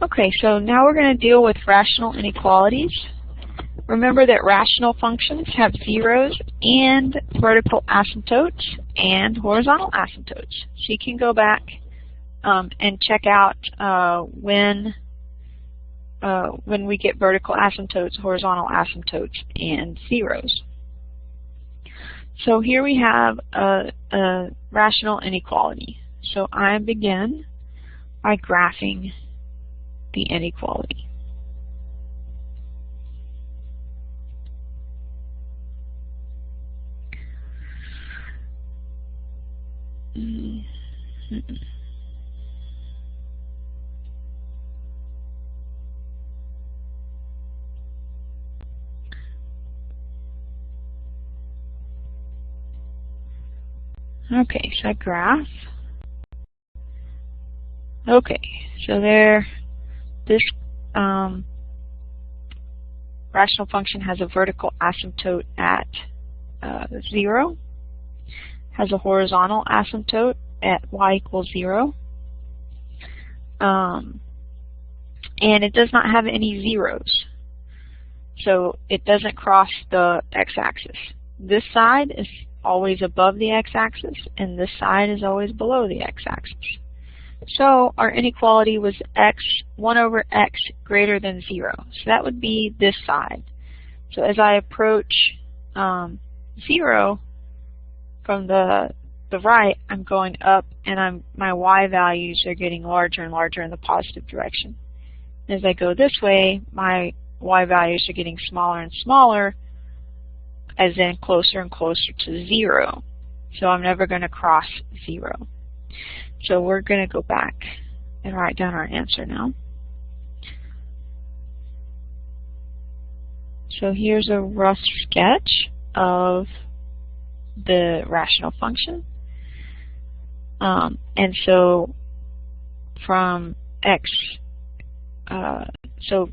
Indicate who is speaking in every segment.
Speaker 1: Okay, so now we're going to deal with rational inequalities. Remember that rational functions have zeros and vertical asymptotes and horizontal asymptotes. So you can go back and check out when we get vertical asymptotes, horizontal asymptotes, and zeros. So here we have a rational inequality. So I begin by graphing the inequality. Okay, so I graph. Okay, so this rational function has a vertical asymptote at 0, has a horizontal asymptote at y equals 0, and it does not have any zeros, so it doesn't cross the x-axis. This side is always above the x-axis, and this side is always below the x-axis. So our inequality was 1 over x greater than 0. So that would be this side. So as I approach 0 from the right, I'm going up, and my y values are getting larger and larger in the positive direction. As I go this way, my y values are getting smaller and smaller, as in closer and closer to 0. So I'm never going to cross 0. So we're going to go back and write down our answer now. So here's a rough sketch of the rational function. And so from x, so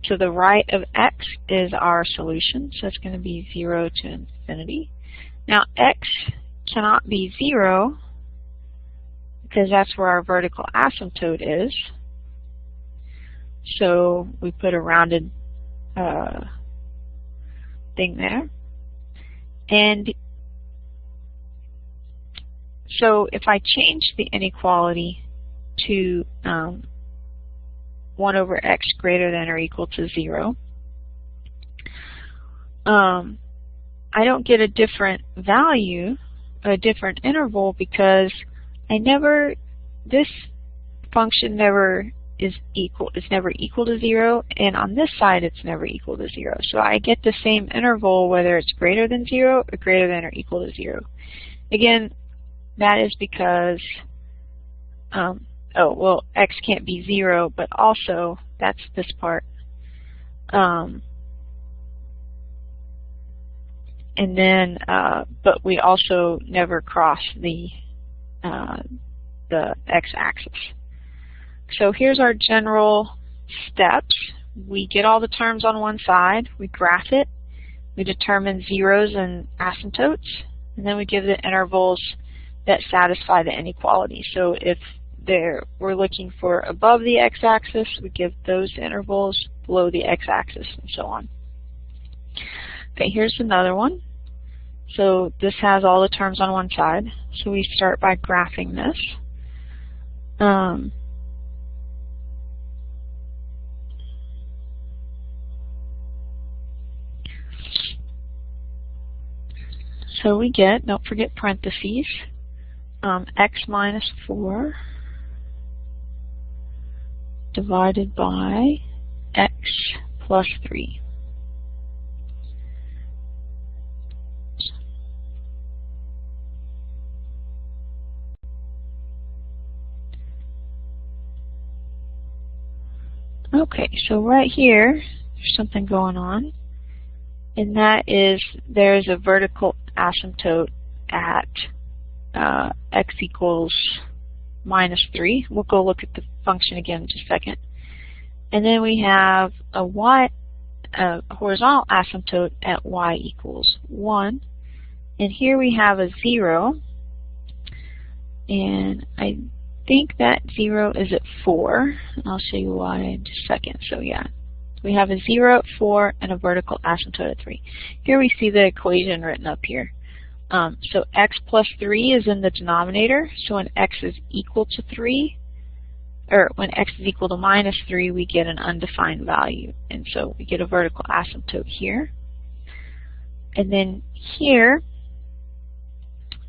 Speaker 1: to the right of x is our solution, so it's going to be 0 to infinity. Now x cannot be 0 because that's where our vertical asymptote is. So we put a rounded thing there. And so if I change the inequality to 1 over x greater than or equal to 0, I don't get a different value, a different interval, because this function never is equal. It's never equal to 0, and on this side it's never equal to 0. So I get the same interval whether it's greater than 0 or greater than or equal to 0. Again, that is because oh, well, x can't be 0, but also, that's this part. And then, but we also never cross the x-axis. So here's our general steps. We get all the terms on one side, we graph it, we determine zeros and asymptotes, and then we give the intervals that satisfy the inequality. So if we're looking for above the x-axis, we give those intervals, below the x-axis, and so on. Okay, here's another one. So this has all the terms on one side. So we start by graphing this. So we get, don't forget parentheses, x minus 4 divided by x plus 3. Okay, so right here, there's something going on, and that is there's a vertical asymptote at x equals minus 3. We'll go look at the function again in just a second. And then we have a horizontal asymptote at y equals 1. And here we have a 0. And I think that 0 is at 4. I'll show you why in just a second. So yeah, we have a 0 at 4 and a vertical asymptote at 3. Here we see the equation written up here. So x plus 3 is in the denominator. So when x is equal to 3, or when x is equal to minus 3, we get an undefined value. And so we get a vertical asymptote here. And then here,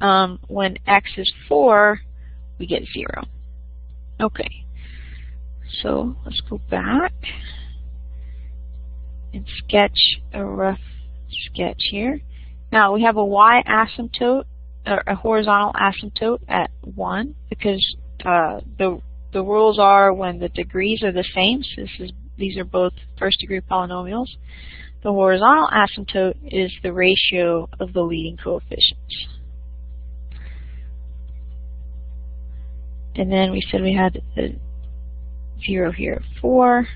Speaker 1: when x is 4, we get 0. Okay, so let's go back and sketch a rough sketch here. Now we have a y asymptote, or a horizontal asymptote at 1, because the rules are when the degrees are the same. So these are both first-degree polynomials. The horizontal asymptote is the ratio of the leading coefficients. And then we said we had a 0 here at 4.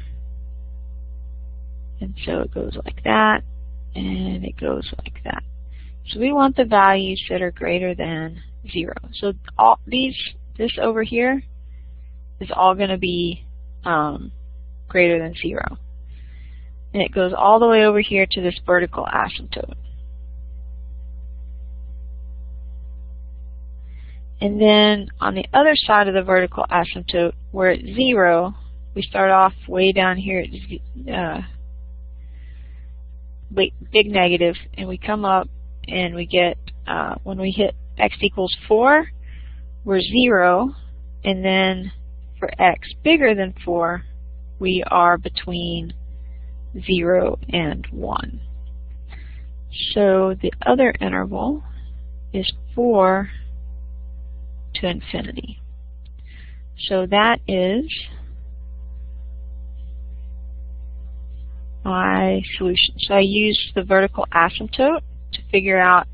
Speaker 1: And so it goes like that, and it goes like that. So we want the values that are greater than 0. So all this over here is all going to be greater than 0. And it goes all the way over here to this vertical asymptote. And then on the other side of the vertical asymptote, we're at 0. We start off way down here at big negative, and we come up and we get, when we hit x equals 4, we're 0. And then for x bigger than 4, we are between 0 and 1. So the other interval is 4 to infinity. So that is my solution. So I use the vertical asymptote to figure out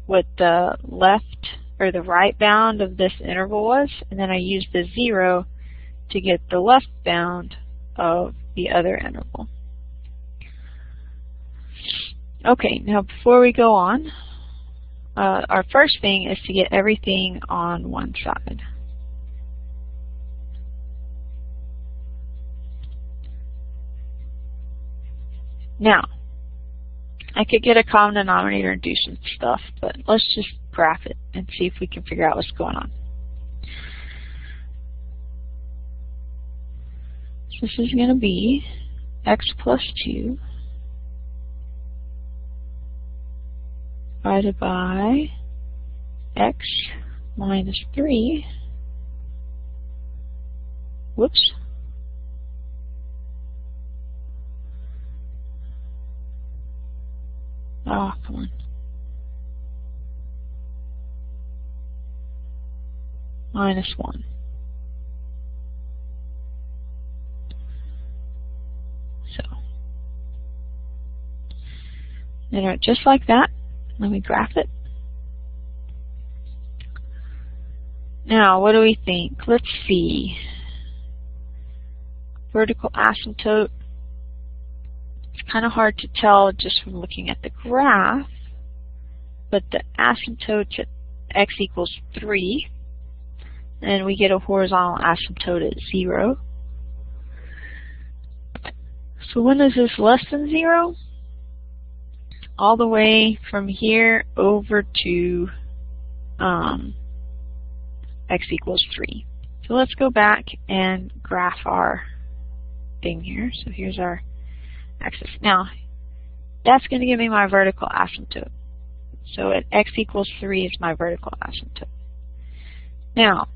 Speaker 1: what the left or the right bound of this interval was, and then I use the 0 to get the left bound of the other interval. Okay, now before we go on, our first thing is to get everything on one side. Now, I could get a common denominator and do some stuff, but let's just graph it and see if we can figure out what's going on. So this is going to be x plus 2 divided by x minus 3. Whoops. Oh, come on. Minus 1. So, and just like that, let me graph it. Now, what do we think? Let's see. Vertical asymptote. It's kind of hard to tell just from looking at the graph, but the asymptote's at x equals 3, and we get a horizontal asymptote at 0. So when is this less than 0? All the way from here over to x equals 3. So let's go back and graph our thing here. So here's our axis. Now, that's going to give me my vertical asymptote. So at x equals 3 is my vertical asymptote. Now,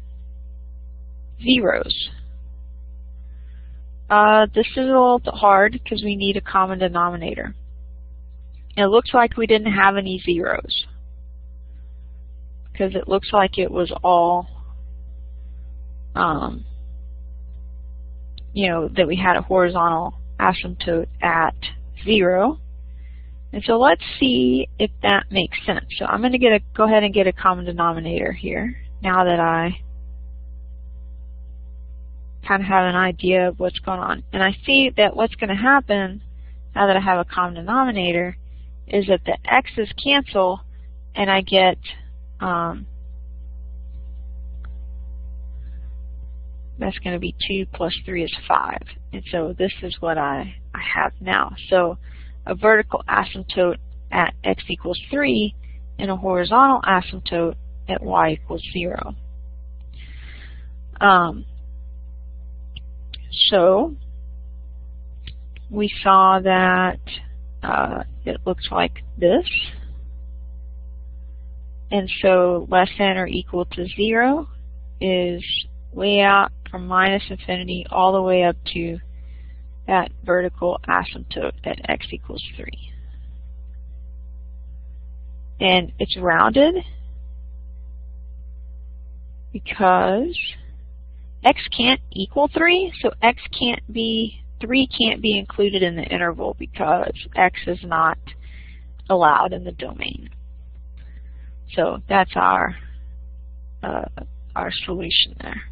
Speaker 1: zeros. This is a little bit hard because we need a common denominator. It looks like we didn't have any zeros because it looks like it was all, that we had a horizontal asymptote at 0. And so let's see if that makes sense. So I'm going to go ahead and get a common denominator here now that I kind of have an idea of what's going on. And I see that what's going to happen now that I have a common denominator is that the x's cancel and I get that's going to be 2 plus 3 is 5. And so this is what I have now. So a vertical asymptote at x equals 3 and a horizontal asymptote at y equals 0. So we saw that it looks like this. And so less than or equal to 0 is way out from minus infinity all the way up to that vertical asymptote at x equals 3. And it's rounded because x can't equal 3, so 3 can't be included in the interval because x is not allowed in the domain. So that's our solution there.